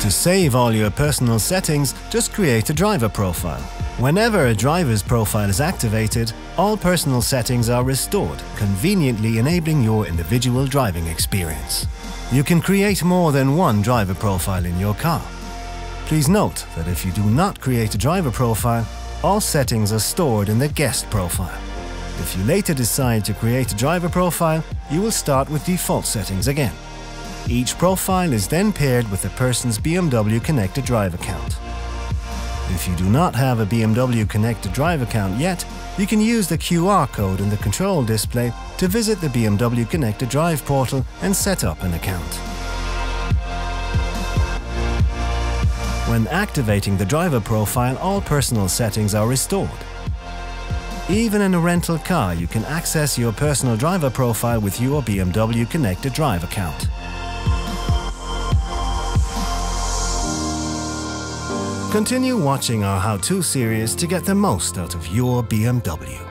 To save all your personal settings, just create a driver profile. Whenever a driver's profile is activated, all personal settings are restored, conveniently enabling your individual driving experience. You can create more than one driver profile in your car. Please note that if you do not create a driver profile, all settings are stored in the guest profile. If you later decide to create a driver profile, you will start with default settings again. Each profile is then paired with a person's BMW ConnectedDrive account. If you do not have a BMW ConnectedDrive account yet, you can use the QR code in the control display to visit the BMW ConnectedDrive portal and set up an account. When activating the driver profile, all personal settings are restored. Even in a rental car, you can access your personal driver profile with your BMW ConnectedDrive account. Continue watching our how-to series to get the most out of your BMW.